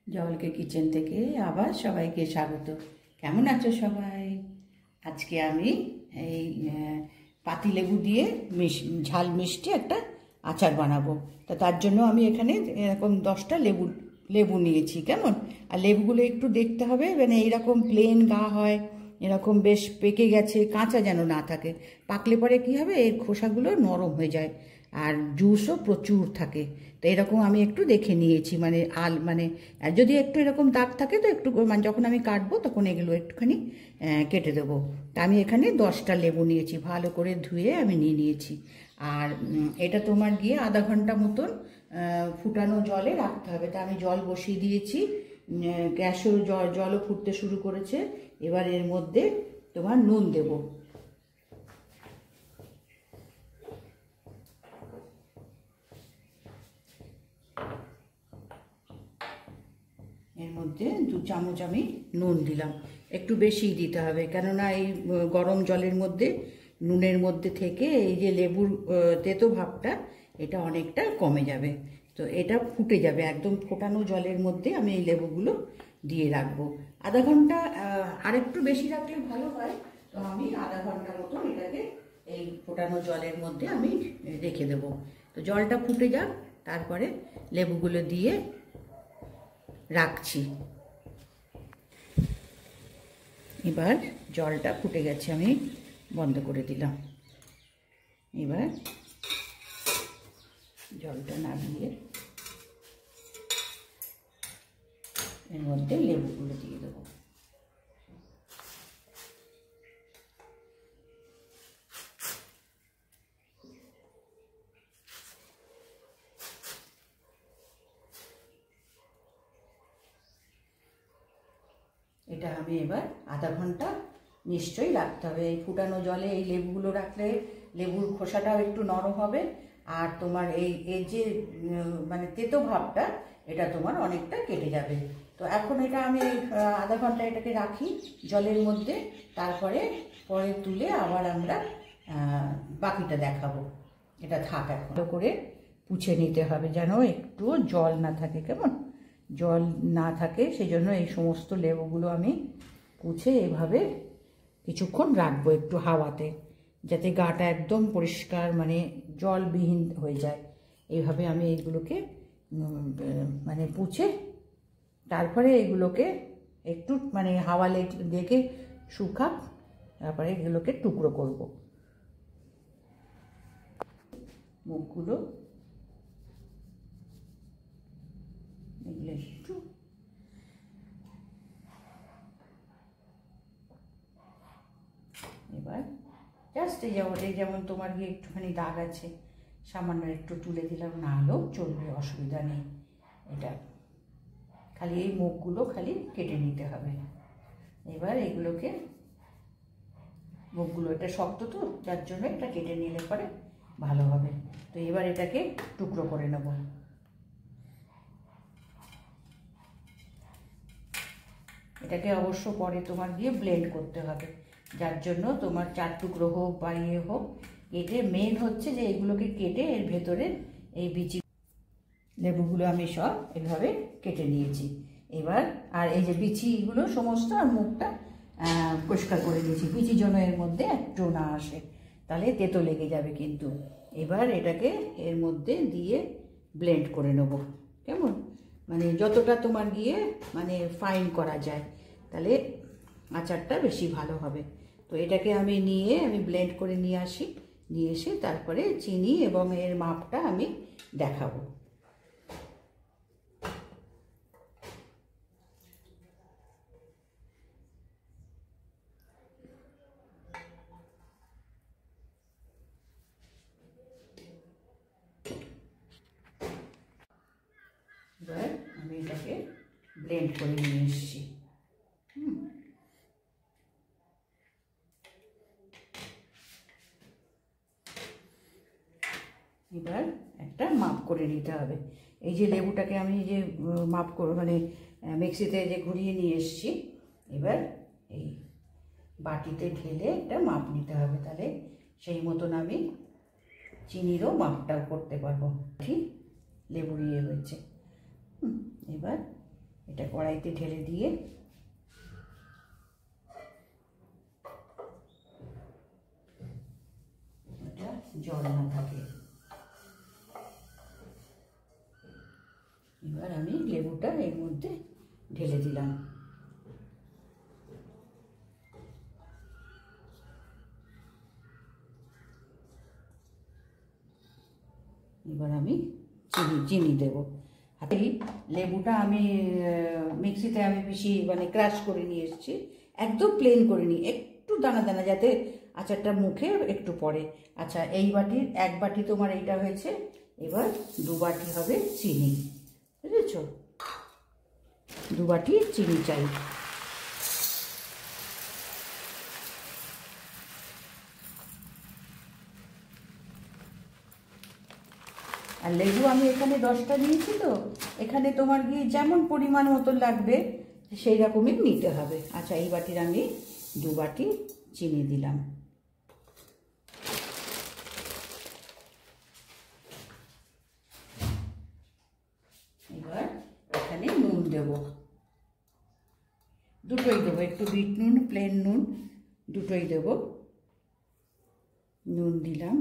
জলকে কিচেন থেকে আবার সবাইকে স্বাগত। কেমন আছো সবাই? আজকে আমি এই পাতিলেবু দিয়ে ঝাল মিষ্টি একটা আচার বানাবো। তার জন্য আমি এখানে এরকম 10টা লেবু নিয়েছি। কেমন? আর লেবুগুলো একটু দেখতে হবে, মানে এইরকম প্লেন গা হয়, এরকম বেশ পেকে গেছে, কাঁচা যেন না থাকে। পাকলে পরে কি হবে, এর খোসাগুলো নরম হয়ে যায় আর জুসও প্রচুর থাকে। তো এরকম আমি একটু দেখে নিয়েছি, মানে যদি একটু এরকম দাগ থাকে তো একটু, মানে যখন আমি কাটবো তখন এগুলো একটুখানি কেটে দেবো। তা আমি এখানে 10টা লেবু নিয়েছি, ভালো করে ধুয়ে আমি নিয়ে নিয়েছি। আর এটা তোমার গিয়ে আধা ঘন্টা মতন ফুটানো জলে রাখতে হবে। তা আমি জল বসিয়ে দিয়েছি, গ্যাসেও জলও ফুটতে শুরু করেছে। এবার এর মধ্যে তোমার নুন দেবো। এর মধ্যে 2 চামচ আমি নুন দিলাম। একটু বেশিই দিতে হবে, কেননা এই গরম জলের মধ্যে নুনের মধ্যে থেকে এই যে লেবুর তেতো ভাবটা, এটা অনেকটা কমে যাবে। তো এটা ফুটে যাবে, একদম ফোটানো জলের মধ্যে আমি এই লেবুগুলো দিয়ে রাখবো আধা ঘন্টা। আরেকটু বেশি রাখলে ভালো হয়। তো আমি আধা ঘন্টা মতন এটাকে এই ফোটানো জলের মধ্যে আমি রেখে দেবো। তো জলটা ফুটে যাক, তারপরে লেবুগুলো দিয়ে রাখছি। এবার জলটা ফুটে গেছে, আমি বন্ধ করে দিলাম। এবার জলটা নামিয়ে এর মধ্যে লেবুগুলো দিয়ে দেবো। এটা আমি এবার আধা ঘন্টা নিশ্চয়ই রাখতে হবে। এই ফুটানো জলে এই লেবুগুলো রাখলে লেবুর খোসাটাও একটু নরম হবে, আর তোমার এই যে মানে তেতো ভাবটা, এটা তোমার অনেকটা কেটে যাবে। তো এখন এটা আমি আধা ঘন্টা এটাকে রাখি জলের মধ্যে, তারপরে পরে তুলে আবার আমরা বাকিটা দেখাবো। এটা থাক, এখন ভালো করে পুছে নিতে হবে যেন একটু জল না থাকে। কেমন? জল না থাকে, সেজন্য এই সমস্ত লেবুগুলো আমি পুছে এভাবে কিছুক্ষণ রাখবো একটু হাওয়াতে, যাতে গাটা একদম পরিষ্কার, মানে জলবিহীন হয়ে যায়। এইভাবে আমি এইগুলোকে মানে পুছে, তারপরে এগুলোকে একটু মানে হাওয়া লেগে শুকাক, তারপরে এগুলোকে টুকরো করব। মুখগুলো এগুলো একটু এবার জাস্ট এই যেমন তোমার গিয়ে একটুখানি দাগ আছে, সামান্য একটু তুলে দিলাম, না হলেও চলবে, অসুবিধা নেই। এটা খালি এই মুখগুলো খালি কেটে নিতে হবে। এবার এগুলোকে মুখগুলো, এটা শক্ত তো, যার জন্য এটা কেটে নিলে পরে ভালো হবে। তো এবার এটাকে টুকরো করে নেব। এটাকে অবশ্য পরে তোমার গিয়ে ব্লেন্ড করতে হবে, যার জন্য তোমার 4 টুকরো হোক বা ইয়ে হোক, কেটে মেন হচ্ছে যে এগুলোকে কেটে এর ভেতরে এই বিচি লেবুগুলো আমি সব এভাবে কেটে নিয়েছি। এবার আর এই যে বিচিগুলো সমস্ত আর মুখটা পরিষ্কার করে নিয়েছি, বিচি যেন এর মধ্যে একটু না আসে, তাহলে তেতো লেগে যাবে কিন্তু। এবার এটাকে এর মধ্যে দিয়ে ব্লেন্ড করে নেব। কেমন? মানে যতটা তোমার গিয়ে মানে ফাইন করা যায়, তাহলে আচারটা বেশি ভালো হবে। তো এটাকে আমি ব্লেন্ড করে নিয়ে আসি, নিয়ে এসে তারপরে চিনি এবং এর মাপটা আমি দেখাবো। এবার আমি এটাকে ব্লেন্ড করে নিয়ে এসেছি। এবার একটা মাপ করে নিতে হবে। এই যে লেবুটাকে আমি যে মাপ করে মানে মিক্সিতে যে ঘুরিয়ে নিয়ে এসেছি, এবার এই বাটিতে ঢেলে একটা মাপ নিতে হবে, তাহলে সেই মতন আমি চিনিরও মাপটা করতে পারবো। ঠিক লেবু ইয়ে হয়েছে। এবার এটা কড়াইতে ঢেলে দিয়ে এটা জল না থাকে। এবার আমি লেবুটা এর মধ্যে ঢেলে দিলাম। এবার আমি চিনি দেবো। হাতে লেবুটা আমি মিক্সিতে আমি বেশি মানে ক্রাশ করে নিয়ে এসেছি, একদম প্লেন করে নিই, একটু দানা দানা যাতে আচারটা মুখে একটু পড়ে। আচ্ছা, এই বাটির 1 বাটি তোমার এইটা হয়েছে, এবার 2 বাটি হবে চিনি, বুঝেছ? 2 বাটি চিনি চাই। আর লেবু আমি এখানে 10টা নিয়েছি, তো এখানে তোমার গিয়ে যেমন পরিমাণ মতো লাগবে সেই রকমই নিতে হবে। আচ্ছা, এই বাটির আমি 2 বাটি চিনি দিলাম। এবার এখানে নুন দেব, দুটোই দেবো, একটু বিট নুন, প্লেন নুন, দুটোই দেব। নুন দিলাম।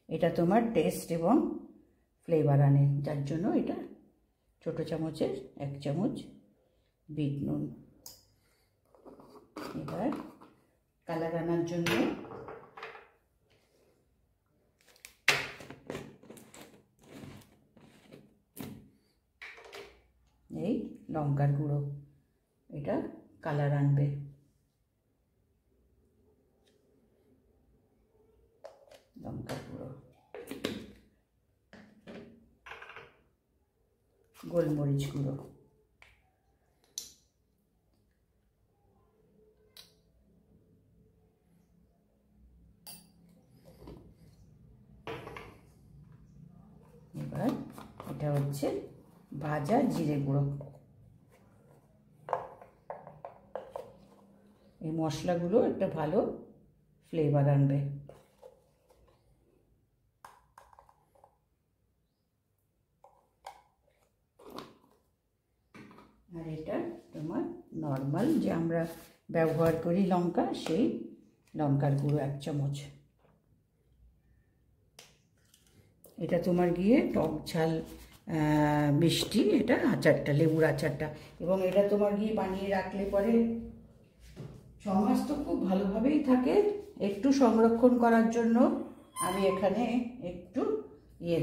এটা তোমার টেস্ট এবং ফ্লেভার আনে, যার জন্য এটা ছোটো চামচের 1 চামচ বিট নুন। এবার কালার আনার জন্য এই লঙ্কার গুঁড়ো, এটা কালার আনবে। লঙ্কার গুঁড়ো, গোলমরিচ গুঁড়ো, এবার এটা হচ্ছে ভাজা জিরে গুঁড়ো। এই মশলাগুলো একটা ভালো ফ্লেভার আনবে। আর এটা তোমার নর্মাল যে আমরা ব্যবহার করি লঙ্কা, সেই লঙ্কার গুঁড়ো 1 চামচ। এটা তোমার গিয়ে টক ঝাল মিষ্টি, এটা আচারটা, লেবুর আচারটা। এবং এটা তোমার গিয়ে বানিয়ে রাখলে পরে 6 মাস তো খুব ভালোভাবেই থাকে। একটু সংরক্ষণ করার জন্য আমি এখানে একটু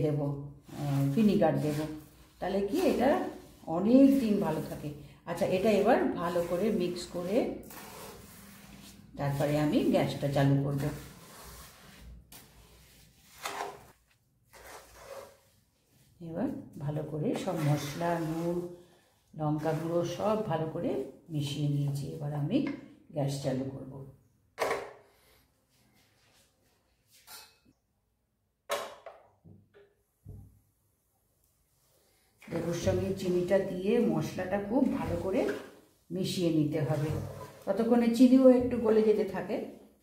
দেব, ভিনিগার দেব, তাহলে কি এটা অনেক দিন ভালো থাকে। আচ্ছা, এটা এবার ভালো করে মিক্স করে তারপরে আমি গ্যাসটা চালু করব। এবার ভালো করে সব মশলা, নুন, লঙ্কা গুঁড়ো সব ভালো করে মিশিয়ে নিয়েছি। এবার আমি গ্যাস চালু করব। লেবুর সঙ্গে চিনিটা দিয়ে মশলাটা খুব ভালো করে মিশিয়ে নিতে হবে। ততক্ষণে চিনিও একটু গলে যেতে থাকে,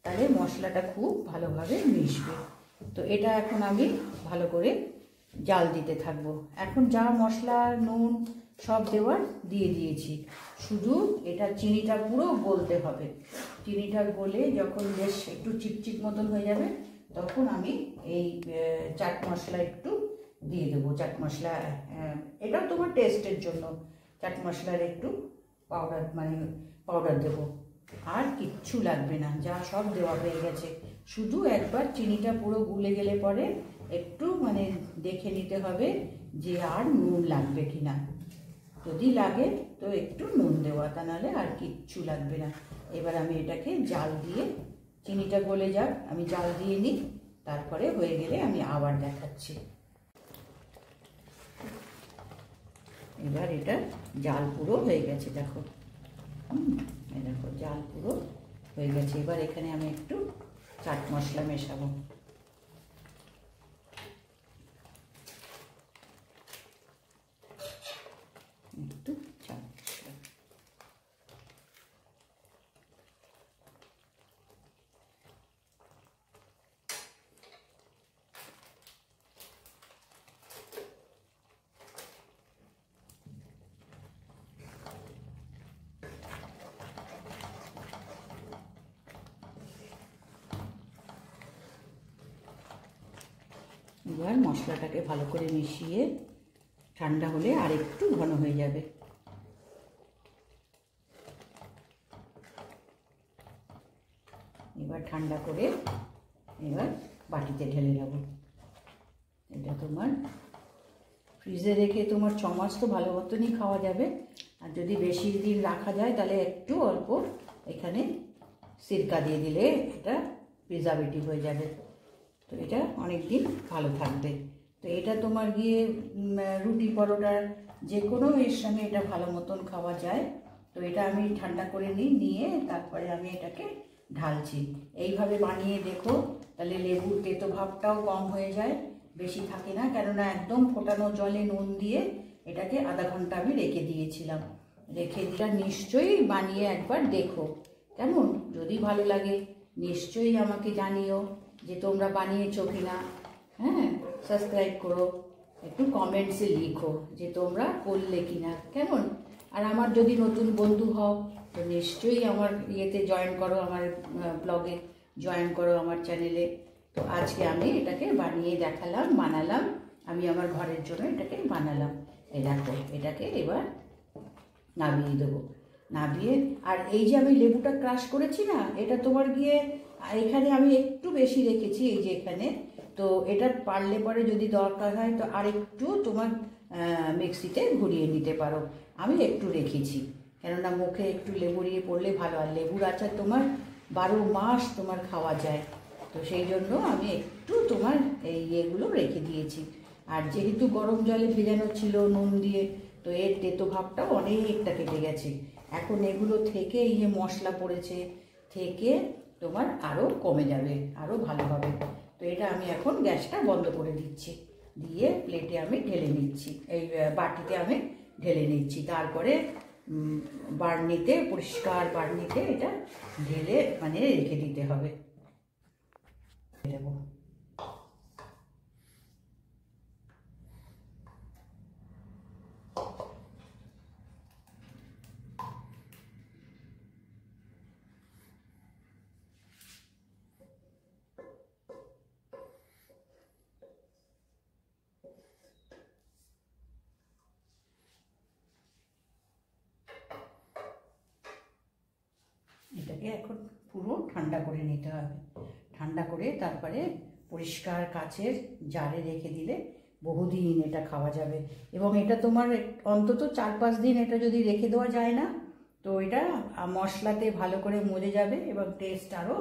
তাহলে মশলাটা খুব ভালোভাবে মিশবে। তো এটা এখন আমি ভালো করে জাল দিতে থাকবো। এখন যা মশলা, নুন সব দেওয়ার দিয়ে দিয়েছি, শুধু এটা চিনিটা পুরো গলতে হবে। চিনিটা গলে যখন বেশ একটু চিপচিপ মতন হয়ে যাবে, তখন আমি এই চাট মশলা একটু দিয়ে দেবো। চাট মশলা এটাও তোমার টেস্টের জন্য চাট মশলার একটু পাউডার, মানে পাউডার দেবো। আর কিচ্ছু লাগবে না, যা সব দেওয়া হয়ে গেছে। শুধু একবার চিনিটা পুরো গুলে গেলে পরে একটু মানে দেখে নিতে হবে যে আর নুন লাগবে কিনা। যদি লাগে তো একটু নুন দেওয়া, তা নাহলে আর কিচ্ছু লাগবে না। এবার আমি এটাকে জাল দিয়ে, চিনিটা গলে যাক, আমি জাল দিয়ে নিই, তারপরে হয়ে গেলে আমি আবার দেখাচ্ছি। এবার এটা জাল পুরো হয়ে গেছে, দেখো। দেখো জাল পুরো হয়ে গেছে। এবার এখানে আমি একটু চাট মশলা মেশাবো। একটু চাট মশলা, এবার মশলাটাকে ভালো করে মিশিয়ে ঠান্ডা হলে আর একটু ঘন হয়ে যাবে। এবার ঠান্ডা করে এবার বাটিতে ঢেলে নেব। এটা তোমার ফ্রিজে রেখে তোমার 6 মাস তো ভালো মতনই খাওয়া যাবে। আর যদি বেশি দিন রাখা যায় তাহলে একটু অল্প এখানে সিরকা দিয়ে দিলে এটা প্রিজারভেটিভ হয়ে যাবে। তো এটা অনেক দিন ভালো থাকবে। তো এটা তোমার গিয়ে রুটি পরোটার যে কোনো এর সঙ্গে এটা ভালো মতন খাওয়া যায়। তো এটা আমি ঠান্ডা করে নিয়ে তারপরে আমি এটাকে ঢালছি। এইভাবে বানিয়ে দেখো, তাহলে লেবুর তেতো ভাবটাও কম হয়ে যায়, বেশি থাকে না। কেননা একদম ফোটানো জলে নুন দিয়ে এটাকে আধা ঘন্টা আমি রেখে দিয়েছিলাম। রেখে দিটা নিশ্চয়ই বানিয়ে একবার দেখো কেমন। যদি ভালো লাগে নিশ্চয়ই আমাকে জানিও যে তোমরা বানিয়েছো কিনা। হ্যাঁ, সাবস্ক্রাইব করো, একটু কমেন্টসে লিখো যে তোমরা করলে কিনা কেমন। আর আমার যদি নতুন বন্ধু হও তো নিশ্চয়ই আমার ইয়েতে জয়েন করো, আমার ব্লগে জয়েন করো, আমার চ্যানেলে। তো আজকে আমি এটাকে বানিয়ে দেখালাম, বানালাম আমি আমার ঘরের জন্য এটাকে বানালাম। এই দেখো, এটাকে এবার নামিয়ে দেবো। নামিয়ে আর এই যে আমি লেবুটা ক্রাশ করেছি না, এটা তোমার গিয়ে এখানে আমি একটু বেশি রেখেছি, এই যে এখানে। তো এটা পারলে পরে যদি দরকার হয় তো আরেকটু তোমার মিক্সিতে ঘুরিয়ে নিতে পারো। আমি একটু রেখেছি কেননা মুখে একটু লেবু দিয়ে পড়লে ভালো। আর লেবুর আচার তোমার 12 মাস তোমার খাওয়া যায়। তো সেই জন্য আমি একটু তোমার এই ইয়েগুলো রেখে দিয়েছি। আর যেহেতু গরম জলে ভেজানো ছিল নুন দিয়ে, তো এর তেতো ভাবটাও অনেকটা কেটে গেছে। এখন এগুলো থেকে এই যে মশলা পড়েছে থেকে তোমার আরও কমে যাবে, আরও ভালো হবে। তো এটা আমি এখন গ্যাসটা বন্ধ করে দিচ্ছি, দিয়ে প্লেটে আমি ঢেলে নিচ্ছি, এই বাটিতে আমি ঢেলে নিচ্ছি। তারপরে বার্নিতে, পরিষ্কার বার্নিতে এটা ঢেলে মানে রেখে দিতে হবে। দেবো এটাকে এখন পুরো ঠান্ডা করে নিতে হবে। ঠান্ডা করে তারপরে পরিষ্কার কাচের জারে রেখে দিলে বহুদিন এটা খাওয়া যাবে। এবং এটা তোমার অন্তত 4-5 দিন এটা যদি রেখে দেওয়া যায় না, তো এটা মশলাতে ভালো করে মজে যাবে এবং টেস্ট আরও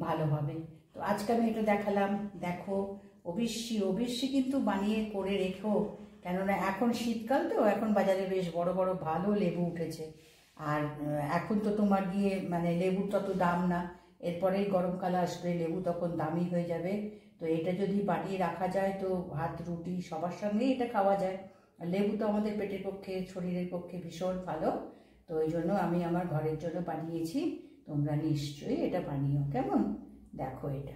ভালো হবে। তো আজকে আমি এটা দেখালাম, দেখো। অবশ্যই কিন্তু বানিয়ে করে রেখো, কেননা এখন শীতকাল তো, এখন বাজারে বেশ বড় বড় ভালো লেবু উঠেছে। আর এখন তো তোমার গিয়ে মানে লেবুর তত দাম না, এরপরেই গরমকাল আসবে, লেবু তখন দামি হয়ে যাবে। তো এটা যদি বানিয়ে রাখা যায় তো ভাত রুটি সবার সঙ্গেই এটা খাওয়া যায়। আর লেবু তো আমাদের পেটের পক্ষে, শরীরের পক্ষে ভীষণ ভালো। তো ওই জন্য আমি আমার ঘরের জন্য বানিয়েছি, তোমরা নিশ্চয়ই এটা বানিও কেমন। দেখো এটা